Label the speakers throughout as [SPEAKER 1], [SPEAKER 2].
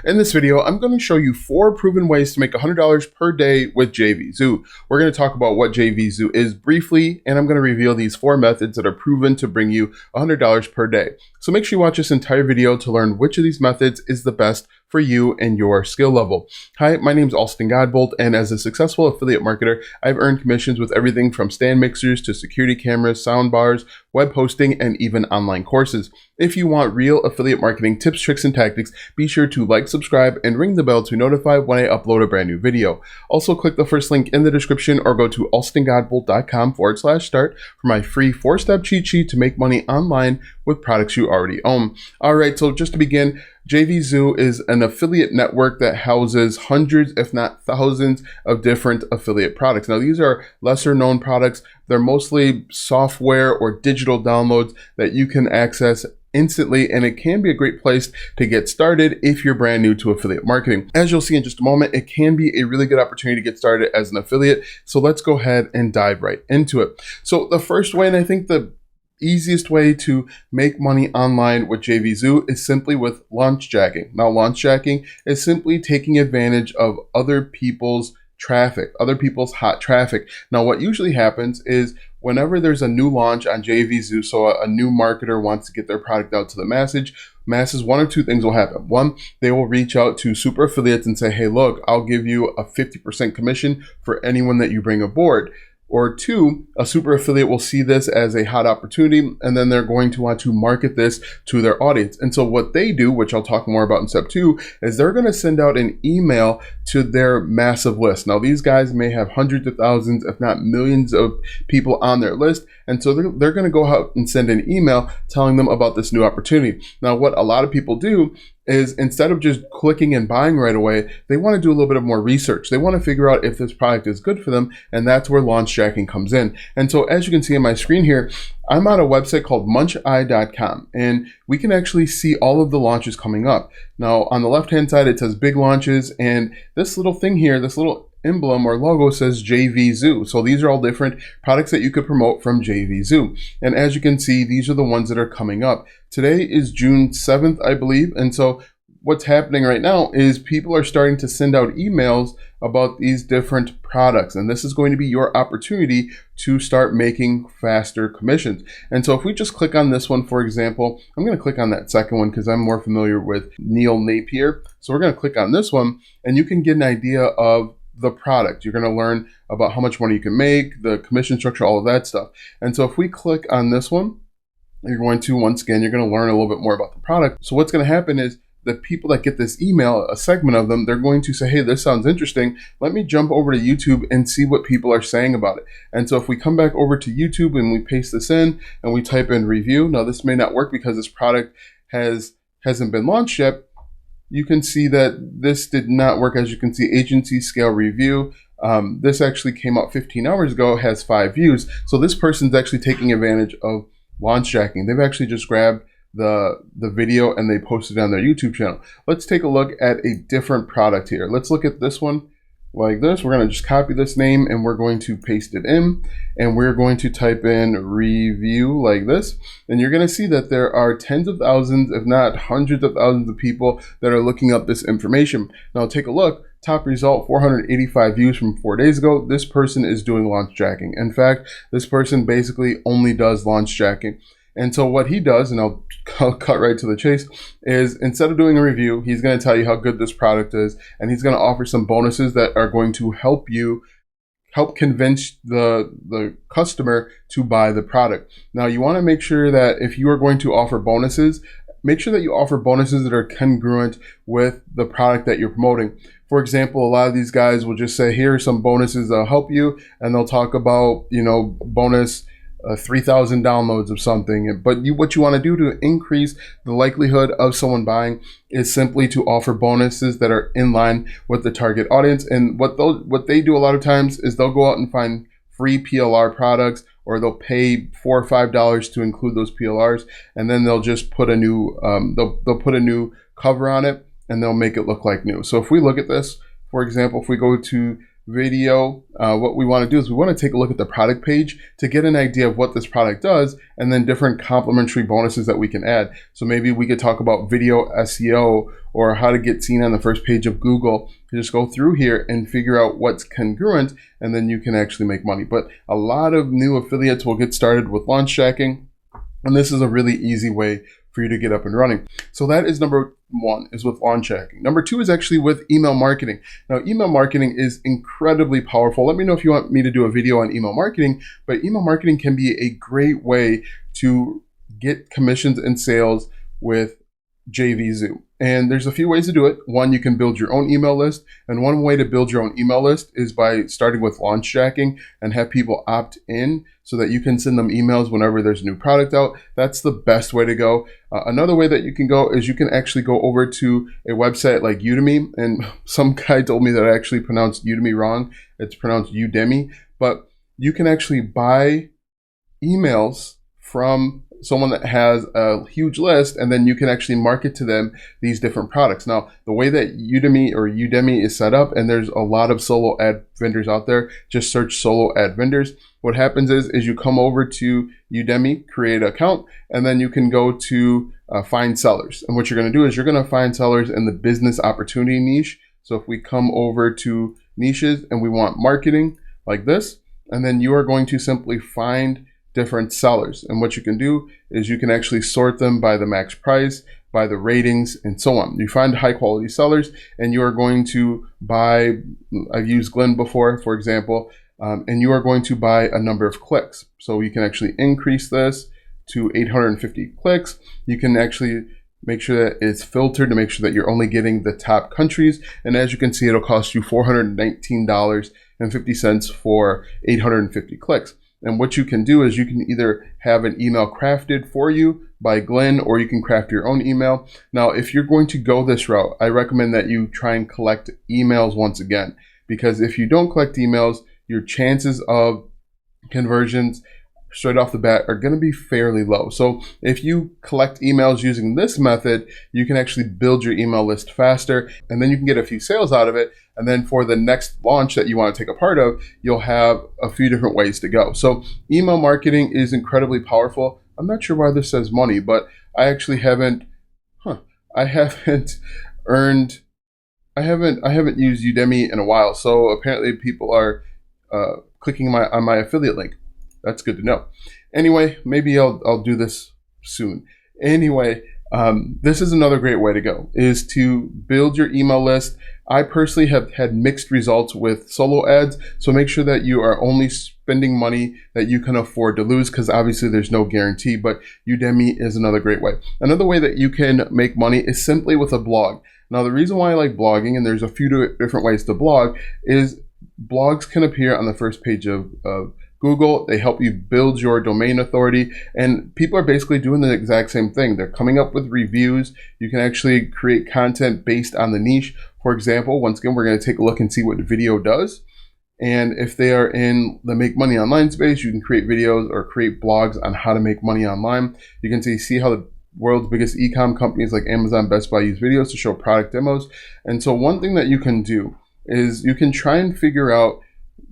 [SPEAKER 1] In this video, I'm going to show you 4 proven ways to make $100 per day with Jvzoo. We're going to talk about what Jvzoo is briefly, and I'm going to reveal these 4 methods that are proven to bring you $100 per day. So make sure you watch this entire video to learn which of these methods is the best for you and your skill level. Hi, my name is Austin Godbolt, and as a successful affiliate marketer, I've earned commissions with everything from stand mixers to security cameras, sound bars, web hosting, and even online courses. If you want real affiliate marketing tips, tricks, and tactics, be sure to like, subscribe, and ring the bell to be notified when I upload a brand new video. Also, click the first link in the description or go to austingodbolt.com/start for my free 4-step cheat sheet to make money online with products you already own. All right, so just to begin, Jvzoo is an affiliate network that houses hundreds, if not thousands, of different affiliate products. Now, these are lesser known products. They're mostly software or digital downloads that you can access instantly, and it can be a great place to get started if you're brand new to affiliate marketing. As you'll see in just a moment, it can be a really good opportunity to get started as an affiliate. So let's go ahead and dive right into it. So the first way, and I think the easiest way to make money online with Jvzoo is simply with launch jacking. Now, launch jacking is simply taking advantage of other people's traffic, other people's hot traffic. Now, what usually happens is whenever there's a new launch on Jvzoo, so a new marketer wants to get their product out to the masses, one of two things will happen. One, they will reach out to super affiliates and say, hey, look, I'll give you a 50% commission for anyone that you bring aboard. Or two, a super affiliate will see this as a hot opportunity, and then they're going to want to market this to their audience. And so what they do, which I'll talk more about in step 2, is they're going to send out an email to their massive list. Now, these guys may have hundreds of thousands, if not millions of people on their list. And so they're going to go out and send an email telling them about this new opportunity. Now, what a lot of people do is instead of just clicking and buying right away, they want to do a little bit of more research. They want to figure out if this product is good for them, and that's where launch jacking comes in. And so as you can see on my screen here, I'm on a website called muncheye.com, and we can actually see all of the launches coming up. Now, on the left-hand side, it says big launches, and this little thing here, this little emblem or logo says Jvzoo. So these are all different products that you could promote from Jvzoo. And as you can see, these are the ones that are coming up. Today is June 7th, I believe. And so what's happening right now is people are starting to send out emails about these different products. And this is going to be your opportunity to start making faster commissions. And so if we just click on this one, for example, I'm going to click on that second one because I'm more familiar with Neil Napier. So we're going to click on this one, and you can get an idea of the product. You're going to learn about how much money you can make, the commission structure, all of that stuff. And so if we click on this one, you're going to, once again, you're going to learn a little bit more about the product. So what's going to happen is the people that get this email, a segment of them, they're going to say, hey, this sounds interesting. Let me jump over to YouTube and see what people are saying about it. And so if we come back over to YouTube and we paste this in and we type in review, now this may not work because this product hasn't been launched yet. You can see that this did not work. As you can see, agency scale review. This actually came out 15 hours ago, has 5 views. So this person's actually taking advantage of launch jacking. They've actually just grabbed the video and they posted it on their YouTube channel. Let's take a look at a different product here. Let's look at this one like this. We're going to just copy this name and we're going to paste it in, and we're going to type in review like this. And you're going to see that there are tens of thousands, if not hundreds of thousands of people that are looking up this information. Now take a look. Top result, 485 views from 4 days ago. This person is doing launch jacking. In fact, this person basically only does launch jacking. And so what he does, and I'll cut right to the chase, is instead of doing a review, he's going to tell you how good this product is, and he's going to offer some bonuses that are going to help convince the customer to buy the product. Now, you want to make sure that if you are going to offer bonuses, make sure that you offer bonuses that are congruent with the product that you're promoting. For example, a lot of these guys will just say, here are some bonuses that'll help you, and they'll talk about, bonus 3,000 downloads of something. But what you want to do to increase the likelihood of someone buying is simply to offer bonuses that are in line with the target audience. And what they do a lot of times is they'll go out and find free PLR products, or they'll pay $4 or $5 to include those PLRs, and then they'll just put a new they'll put a new cover on it, and they'll make it look like new. So if we look at this, for example, if we go to video, what we want to do is we want to take a look at the product page to get an idea of what this product does, and then different complimentary bonuses that we can add. So maybe we could talk about video SEO or how to get seen on the first page of Google. You just go through here and figure out what's congruent, and then you can actually make money. But a lot of new affiliates will get started with launch tracking, and this is a really easy way for you to get up and running. So that is number one, is with launch tracking. Number two is actually with email marketing. Now, email marketing is incredibly powerful. Let me know if you want me to do a video on email marketing, but email marketing can be a great way to get commissions and sales with Jvzoo. And there's a few ways to do it. One, you can build your own email list. And one way to build your own email list is by starting with launch tracking and have people opt in so that you can send them emails whenever there's a new product out. That's the best way to go. Another way that you can go is you can actually go over to a website like Udemy. And some guy told me that I actually pronounced Udemy wrong. It's pronounced Udemy. But you can actually buy emails from someone that has a huge list, and then you can actually market to them these different products. Now, the way that Udemy is set up, and there's a lot of solo ad vendors out there, just search solo ad vendors. What happens is you come over to Udemy, create an account, and then you can go to find sellers. And what you're going to do is you're going to find sellers in the business opportunity niche. So if we come over to niches and we want marketing like this, and then you are going to simply find different sellers. And what you can do is you can actually sort them by the max price, by the ratings, and so on. You find high quality sellers, and you are going to buy, I've used Glenn before, for example, and you are going to buy a number of clicks. So you can actually increase this to 850 clicks. You can actually make sure that it's filtered to make sure that you're only getting the top countries. And as you can see, it'll cost you $419.50 for 850 clicks. And what you can do is you can either have an email crafted for you by Glenn, or you can craft your own email. Now, if you're going to go this route, I recommend that you try and collect emails once again, because if you don't collect emails, your chances of conversions straight off the bat are going to be fairly low. So if you collect emails using this method, you can actually build your email list faster, and then you can get a few sales out of it. And then for the next launch that you want to take a part of, you'll have a few different ways to go. So email marketing is incredibly powerful. I'm not sure why this says money, but I actually haven't used Udemy in a while. So apparently people are clicking on my affiliate link. That's good to know. Anyway, maybe I'll do this soon. Anyway, this is another great way to go, is to build your email list. I personally have had mixed results with solo ads, so make sure that you are only spending money that you can afford to lose, because obviously there's no guarantee, but Udemy is another great way. Another way that you can make money is simply with a blog. Now, the reason why I like blogging, and there's a few different ways to blog, is blogs can appear on the first page of Google. They help you build your domain authority, and people are basically doing the exact same thing. They're coming up with reviews. You can actually create content based on the niche. For example, once again, we're going to take a look and see what video does. And if they are in the make money online space, you can create videos or create blogs on how to make money online. You can see how the world's biggest e-com companies like Amazon, Best Buy use videos to show product demos. And so one thing that you can do is you can try and figure out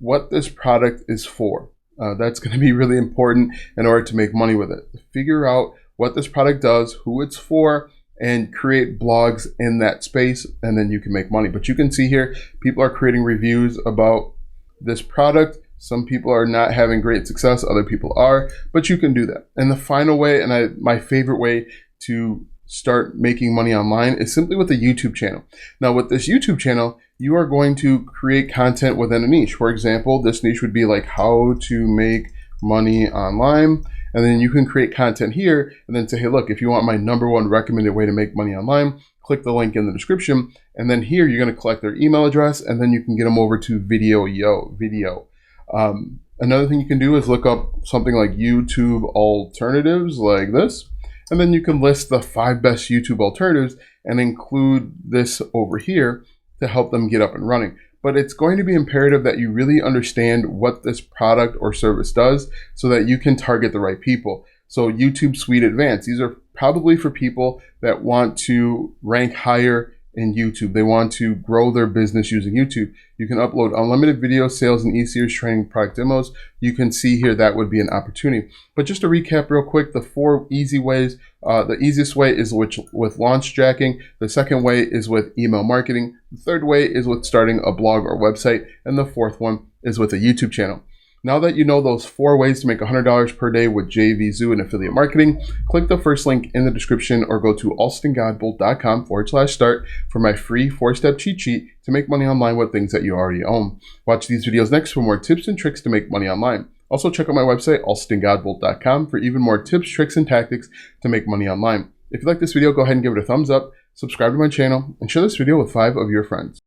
[SPEAKER 1] what this product is for. That's going to be really important in order to make money with it. Figure out what this product does, who it's for, and create blogs in that space, and then you can make money. But you can see here, people are creating reviews about this product. Some people are not having great success, other people are, but you can do that. And the final way, and my favorite way to start making money online, is simply with a YouTube channel. Now, with this YouTube channel, you are going to create content within a niche. For example, this niche would be like how to make money online. And then you can create content here and then say, hey, look, if you want my number 1 recommended way to make money online, click the link in the description. And then here you're going to collect their email address, and then you can get them over to video. Another thing you can do is look up something like YouTube alternatives like this. And then you can list the 5 best YouTube alternatives and include this over here to help them get up and running. But it's going to be imperative that you really understand what this product or service does so that you can target the right people. So YouTube Suite Advanced, these are probably for people that want to rank higher in YouTube. They want to grow their business using YouTube. You can upload unlimited video sales and e-series training product demos. You can see here that would be an opportunity. But just to recap real quick, the 4 easy ways. The easiest way is with launch jacking. The second way is with email marketing. The third way is with starting a blog or website. And the fourth one is with a YouTube channel. Now that you know those 4 ways to make $100 per day with Jvzoo and affiliate marketing, click the first link in the description or go to alstongodbolt.com/start for my free 4-step cheat sheet to make money online with things that you already own. Watch these videos next for more tips and tricks to make money online. Also check out my website, alstongodbolt.com, for even more tips, tricks, and tactics to make money online. If you like this video, go ahead and give it a thumbs up, subscribe to my channel, and share this video with 5 of your friends.